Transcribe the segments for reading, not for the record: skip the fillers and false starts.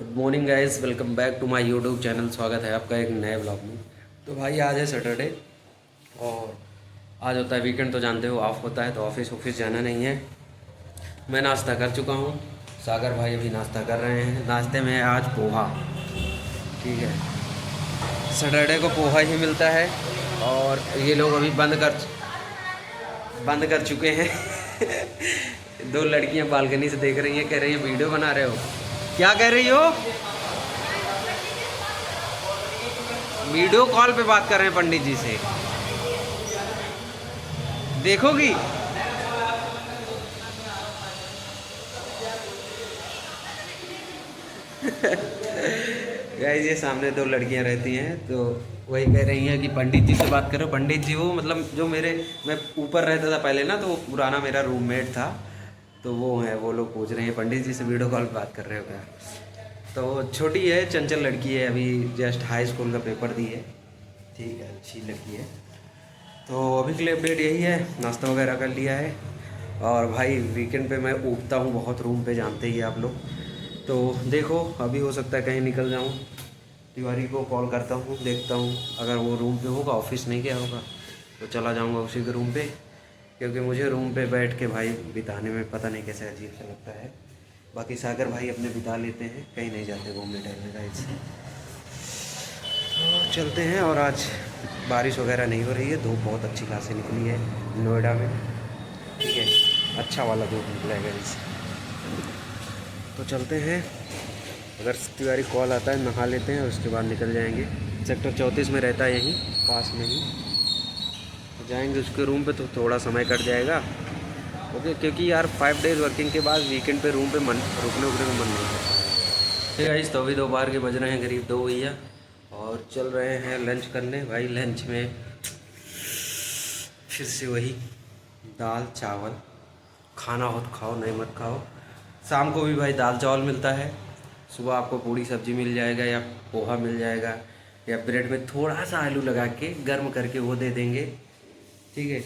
Good morning guys, welcome back to my YouTube channel. स्वागत है आपका एक नए ब्लॉग में। तो भाई आज है सैटरडे और आज होता है वीकेंड, तो जानते हो ऑफ होता है, तो ऑफिस जाना नहीं है। मैं नाश्ता कर चुका हूँ, सागर भाई अभी नाश्ता कर रहे हैं। नाश्ते में है आज पोहा। ठीक है, सैटरडे को पोहा ही मिलता है। और ये लोग अभी बंद कर चुके हैं। दो लड़कियां बालकनी से देख रही हैं, कह रही हैं वीडियो बना रहे हो। क्या कह रही हो? वीडियो कॉल पे बात कर रहे हैं पंडित जी से, देखोगी? गाइस ये सामने दो लड़कियां रहती हैं, तो वही कह रही हैं कि पंडित जी से बात करो। पंडित जी वो मतलब जो मैं ऊपर रहता था पहले ना, तो वो पुराना मेरा रूममेट था, तो वो है, वो लोग पूछ रहे हैं पंडित जी से वीडियो कॉल पे बात कर रहे हो क्या। तो छोटी है, चंचल लड़की है, अभी जस्ट हाई स्कूल का पेपर दी है। ठीक है, अच्छी लड़की है। तो अभी के लिए अपडेट यही है, नाश्ता वगैरह कर लिया है। और भाई वीकेंड पे मैं उगता हूँ बहुत रूम पे, जानते ही आप लोग। तो देखो अभी हो सकता है कहीं निकल जाऊँ, तिवारी को कॉल करता हूँ, देखता हूँ अगर वो रूम पे होगा, ऑफिस नहीं गया होगा, तो चला जाऊँगा उसी के रूम पे। क्योंकि मुझे रूम पे बैठ के भाई बिताने में पता नहीं कैसे अजीब सा लगता है। बाकी सागर भाई अपने बिता लेते हैं, कहीं नहीं जाते घूमने टहलने का इससे। तो चलते हैं। और आज बारिश वगैरह नहीं हो रही है, धूप बहुत अच्छी खासी निकली है नोएडा में। ठीक है, अच्छा वाला धूप निकला है इससे। तो चलते हैं, अगर तिवारी कॉल आता है नहा लेते हैं, उसके बाद निकल जाएंगे। सेक्टर 34 में रहता है, यहीं पास में ही। तो जाएंगे उसके रूम पे, तो थोड़ा समय कट जाएगा। ओके, क्योंकि यार 5 डेज़ वर्किंग के बाद वीकेंड पे रूम पे रुकने उकने का मन नहीं करता है। ठीक है, तो अभी दोपहर के बज रहे हैं करीब 2 भैया, और चल रहे हैं लंच करने। भाई लंच में फिर से वही दाल चावल, खाना हो तो खाओ, नहीं मत खाओ। शाम को भी भाई दाल चावल मिलता है, सुबह आपको पूड़ी सब्जी मिल जाएगा, या पोहा मिल जाएगा, या ब्रेड में थोड़ा सा आलू लगा के गर्म करके वो दे देंगे। ठीक है,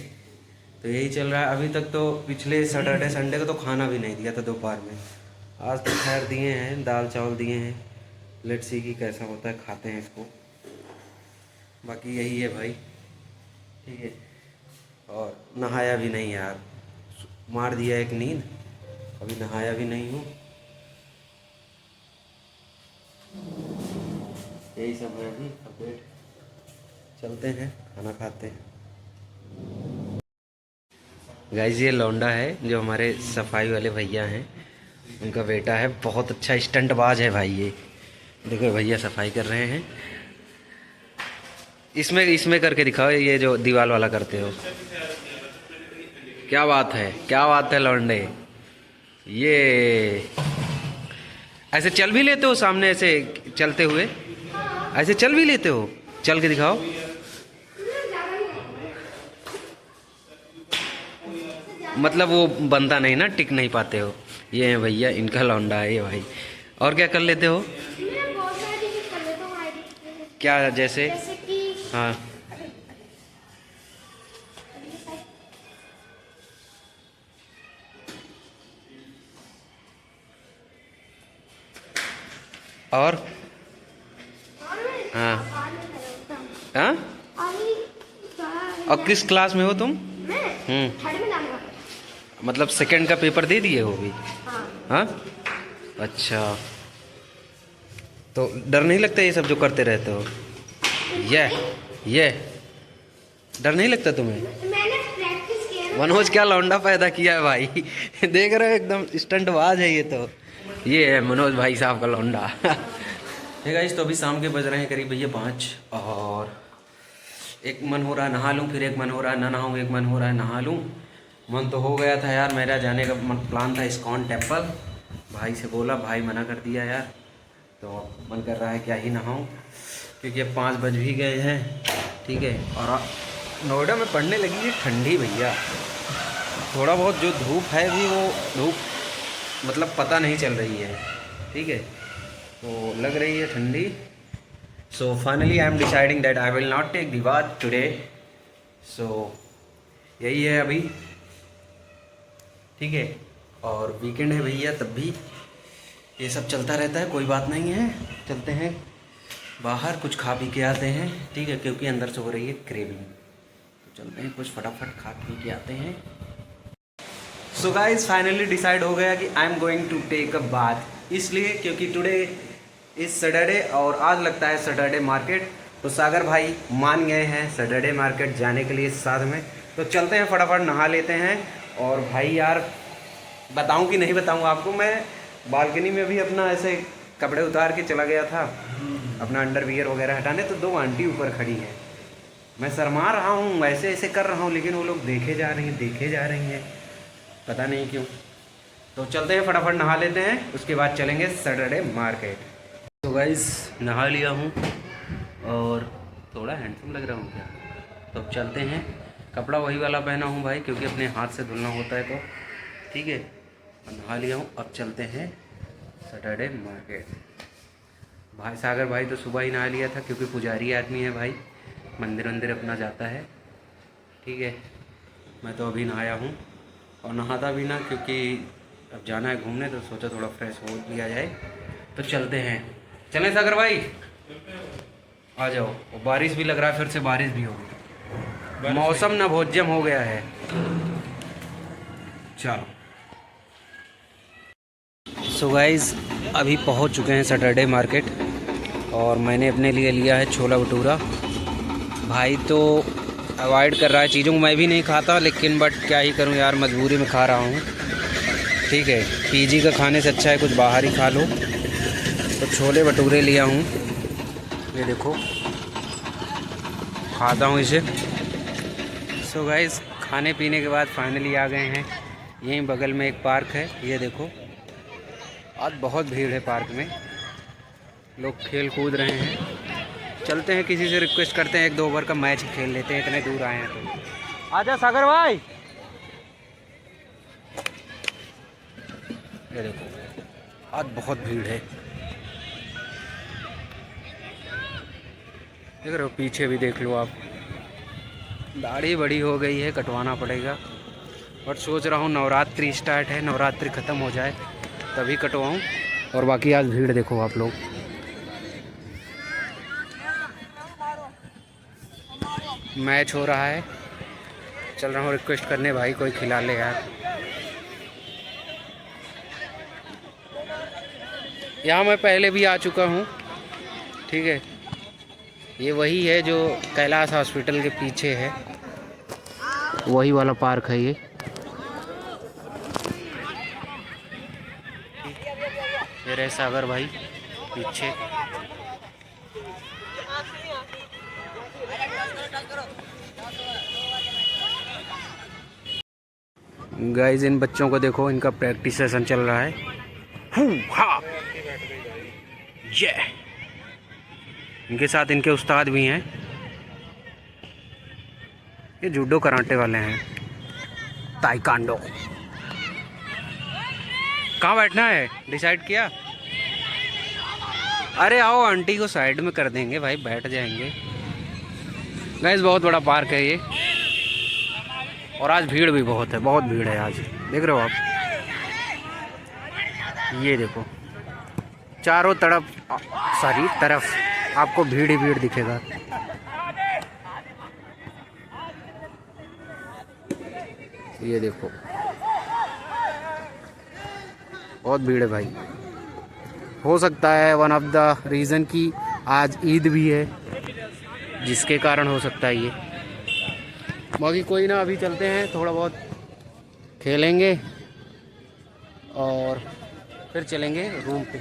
तो यही चल रहा है अभी तक। तो पिछले सैटरडे संडे को तो खाना भी नहीं दिया था दोपहर में, आज तो खैर दिए हैं, दाल चावल दिए हैं। लेट्स सी कि कैसा होता है, खाते हैं इसको। बाकी यही है भाई। ठीक है, और नहाया भी नहीं यार, मार दिया एक नींद, अभी नहाया भी नहीं हूँ। यही सब है अभी अपडेट। चलते हैं, खाना खाते हैं। गाइस ये लौंडा है जो हमारे सफाई वाले भैया हैं, उनका बेटा है, बहुत अच्छा स्टंटबाज है भाई ये। देखो भैया सफाई कर रहे हैं। इसमें इसमें करके दिखाओ, ये जो दीवार वाला करते हो। क्या बात है, क्या बात है लौंडे। ये ऐसे चल भी लेते हो सामने, ऐसे चलते हुए ऐसे चल भी लेते हो? चल के दिखाओ। मतलब वो बनता नहीं ना, टिक नहीं पाते हो। ये है भैया, इनका लौंडा है ये भाई। और क्या कर लेते हो? क्या जैसे? हाँ, और हाँ हाँ। और किस क्लास में हो तुम? मतलब सेकंड का पेपर दे दिए हो अभी? हाँ, अच्छा। तो डर नहीं लगता ये सब जो करते रहते हो? ये ये डर नहीं लगता तुम्हें? मैंने प्रैक्टिस किया ना। मनोज क्या लौंडा पैदा किया है भाई। देख रहे हो, एकदम स्टंटबाज है ये तो। ये है मनोज भाई साहब का लौंडा। है गाइस, तो अभी शाम के बज रहे हैं करीब भैया 5, और एक मन हो रहा है नहा लूँ, फिर एक मन हो रहा है ना नहाऊँ, एक मन हो रहा है नहा लूँ। मन तो हो गया था यार, मेरा जाने का प्लान था इस्कॉन टेम्पल, भाई से बोला, भाई मना कर दिया यार। तो मन कर रहा है क्या ही नहाऊँ, क्योंकि अब 5 बज भी गए हैं। ठीक है, और नोएडा में पड़ने लगी है ठंडी भैया। थोड़ा बहुत जो धूप है भी, वो धूप मतलब पता नहीं चल रही है। ठीक है, तो लग रही है ठंडी। So finally I am deciding that I will not take the bath today. So यही है अभी। ठीक है, और वीकेंड है भैया तब भी, ये सब चलता रहता है, कोई बात नहीं है। चलते हैं बाहर, कुछ खा पी के आते हैं, ठीक है, क्योंकि अंदर से हो रही है क्रेविंग। तो चलते हैं कुछ फटाफट खा पी के आते हैं। सो गाइज फाइनली डिसाइड हो गया कि I am going to take a bath, इसलिए क्योंकि टुडे इज सैटरडे और आज लगता है सैटरडे मार्केट। तो सागर भाई मान गए हैं सैटरडे मार्केट जाने के लिए साथ में। तो चलते हैं फटाफट नहा लेते हैं। और भाई यार बताऊं कि नहीं बताऊं आपको, मैं बालकनी में भी अपना ऐसे कपड़े उतार के चला गया था अपना अंडरवियर वगैरह हटाने, तो 2 आंटी ऊपर खड़ी हैं। मैं शर्मा रहा हूँ, ऐसे ऐसे कर रहा हूँ, लेकिन वो लोग देखे जा रही हैं, पता नहीं क्यों। तो चलते हैं फटाफट नहा लेते हैं, उसके बाद चलेंगे सैटरडे मार्केट। तो गाइस नहा लिया हूँ और थोड़ा हैंडसम लग रहा हूँ क्या। तो अब चलते हैं, कपड़ा वही वाला पहना हूँ भाई, क्योंकि अपने हाथ से धुलना होता है, तो ठीक है नहा लिया हूँ। अब चलते हैं सैटरडे मार्केट। भाई सागर भाई तो सुबह ही नहा लिया था, क्योंकि पुजारी आदमी है भाई, मंदिर वंदिर अपना जाता है, ठीक है। मैं तो अभी नहाया हूँ और नहाता भी ना, क्योंकि अब जाना है घूमने, तो सोचा थोड़ा फ्रेश हो लिया जाए। तो चलते हैं, चलें सागर भाई, आ जाओ। और बारिश भी लग रहा है, फिर से बारिश भी होगी, मौसम ना भोज्यम हो गया है। चलो सो गाइस अभी पहुंच चुके हैं सैटरडे मार्केट, और मैंने अपने लिए लिया है छोला भटूरा। भाई तो अवॉइड कर रहा है चीज़ों को, मैं भी नहीं खाता, लेकिन बट क्या ही करूं यार, मजबूरी में खा रहा हूं, ठीक है। पीजी का खाने से अच्छा है कुछ बाहर ही खा लो। तो छोले भटूरे लिया हूं, ये देखो, खाता हूं इसे। सो गाइस खाने पीने के बाद फाइनली आ गए हैं, यहीं बगल में एक पार्क है, ये देखो। आज बहुत भीड़ है पार्क में, लोग खेल कूद रहे हैं। चलते हैं, किसी से रिक्वेस्ट करते हैं 1-2 ओवर का मैच खेल लेते हैं, इतने दूर आए हैं तो। आजा सागर भाई, ये देखो आज बहुत भीड़ है, देख रहे हो, पीछे भी देख लो आप। दाढ़ी बड़ी हो गई है, कटवाना पड़ेगा, और सोच रहा हूँ नवरात्रि स्टार्ट है, नवरात्रि ख़त्म हो जाए तभी कटवाऊँ। और बाकी आज भीड़ देखो आप लोग, मैच हो रहा है, चल रहा हूँ रिक्वेस्ट करने, भाई कोई खिला ले यार। यहाँ मैं पहले भी आ चुका हूँ, ठीक है। ये वही है जो कैलाश हॉस्पिटल के पीछे है, वही वाला पार्क है ये रहे सागर भाई पीछे। गाइस इन बच्चों को देखो, इनका प्रैक्टिस सेशन चल रहा है। हा ये इनके साथ इनके उस्ताद भी हैं, ये जूडो कराटे वाले हैं, ताइक्वांडो। कहाँ बैठना है डिसाइड किया? अरे आओ, आंटी को साइड में कर देंगे भाई, बैठ जाएंगे। गाइस बहुत बड़ा पार्क है ये, और आज भीड़ भी बहुत है, बहुत भीड़ है आज, देख रहे हो आप। ये देखो चारों तरफ आपको भीड़ ही भीड़ दिखेगा। ये देखो बहुत भीड़ है भाई। हो सकता है वन ऑफ द रीज़न कि आज ईद भी है, जिसके कारण हो सकता है ये। बाकी कोई ना, अभी चलते हैं, थोड़ा बहुत खेलेंगे और फिर चलेंगे रूम पे।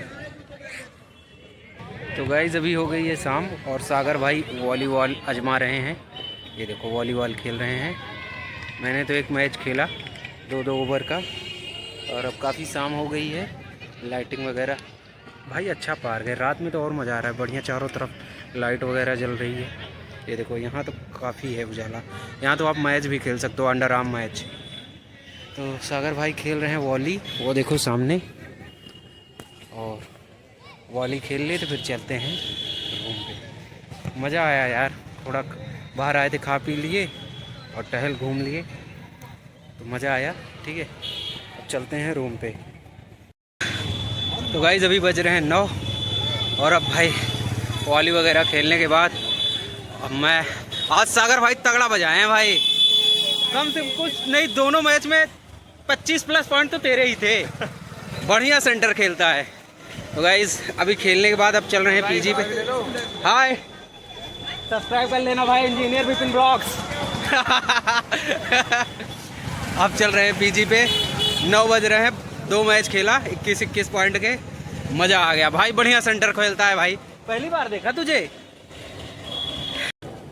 तो गाइस अभी हो गई है शाम, और सागर भाई वॉलीबॉल आजमा रहे हैं, ये देखो वॉलीबॉल खेल रहे हैं। मैंने तो एक मैच खेला 2-2 ओवर का, और अब काफ़ी शाम हो गई है, लाइटिंग वगैरह। भाई अच्छा पार्क है, रात में तो और मज़ा आ रहा है, बढ़िया चारों तरफ लाइट वगैरह जल रही है। ये देखो यहाँ तो काफ़ी है उजाला, यहाँ तो आप मैच भी खेल सकते हो, अंडर आर्म मैच। तो सागर भाई खेल रहे हैं वॉली, वो देखो सामने, और वॉली खेल ले तो फिर चलते हैं रूम पे। मज़ा आया यार, थोड़ा बाहर आए थे, खा पी लिए और टहल घूम लिए, तो मज़ा आया, ठीक है। अब चलते हैं रूम पे। तो गाइस अभी बज रहे हैं 9 और अब भाई वॉली वगैरह खेलने के बाद अब मैं आज सागर भाई तगड़ा बजाए हैं भाई, कम से कुछ नहीं दोनों मैच में 25+ पॉइंट तो तेरे ही थे। बढ़िया सेंटर खेलता है। तो गाइस अभी खेलने के बाद अब चल रहे हैं पीजी पे। हाय सब्सक्राइब कर लेना भाई, इंजीनियर विपिन ब्लॉग्स। अब चल रहे हैं पीजी पे, 9 बज रहे हैं, 2 मैच खेला 21-21 पॉइंट के, मज़ा आ गया भाई। बढ़िया सेंटर खेलता है भाई, पहली बार देखा तुझे।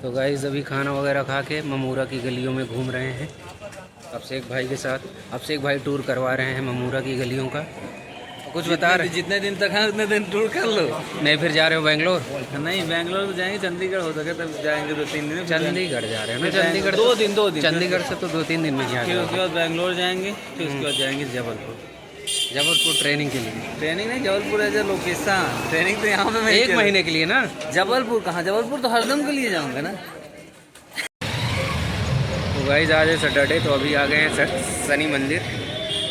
तो गाइस अभी खाना वगैरह खा के ममूरा की गलियों में घूम रहे हैं अभिषेक भाई के साथ। अभिषेक भाई टूर करवा रहे हैं ममूरा की गलियों का। कुछ बता रहे, जितने दिन तक है उतने दिन टूर कर लो। नहीं फिर जा रहे हो बेंगलोर? नहीं बेंगलोर तो जाएंगे, चंडीगढ़ हो सके तब जाएंगे 2-3 दिन। चंडीगढ़ जा रहे हो ना? चंडीगढ़ 2 दिन चंडीगढ़ से तो 2-3 दिन में फिर उसके बाद बेंगलोर जाएंगे, फिर उसके बाद जाएंगे जबलपुर। जबलपुर ट्रेनिंग के लिए? ट्रेनिंग नहीं, Jabalpur as a location. Training तो यहाँ पे 1 महीने के लिए ना? जबलपुर कहाँ, जबलपुर तो हरदम के लिए जाऊँगा ना। तो गाइस आज है सैटरडे, तो अभी आ गए हैं शनि मंदिर।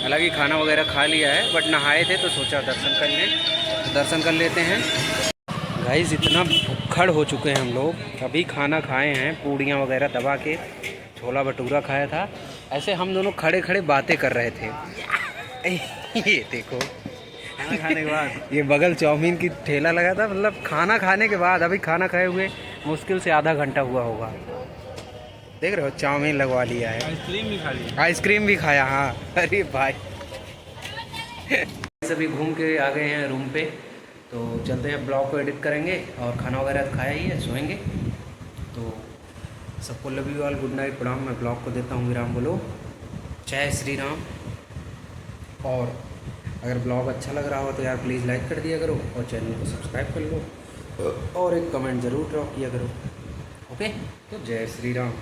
हालांकि खाना वगैरह खा लिया है बट नहाए थे तो सोचा दर्शन कर लें, तो दर्शन कर लेते हैं। गाइस इतना भुक्खड़ हो चुके हैं हम लोग। अभी खाना खाए हैं, पूड़ियाँ वगैरह दबा के, छोला भटूरा खाया था। ऐसे हम दोनों खड़े खड़े बातें कर रहे थे। ये देखो खाने के बाद ये बगल चाउमीन की ठेला लगा था, मतलब खाना खाने के बाद। अभी खाना खाए हुए मुश्किल से आधा घंटा हुआ होगा। देख रहे हो चाउमीन लगवा लिया है, आइसक्रीम भी खा ली, आइसक्रीम भी खाया। हाँ अरे भाई सभी घूम के आ गए हैं रूम पे, तो चलते हैं ब्लॉग को एडिट करेंगे। और खाना वगैरह तो खाया ही है, सोएंगे। तो सबको love you all, good night, प्रणाम। मैं ब्लॉग को देता हूँ विराम। बोलो जय श्री राम। और अगर ब्लॉग अच्छा लग रहा हो तो यार प्लीज़ लाइक कर दिया करो और चैनल को सब्सक्राइब कर लो और एक कमेंट ज़रूर ड्रॉप किया करो। ओके, तो जय श्री राम।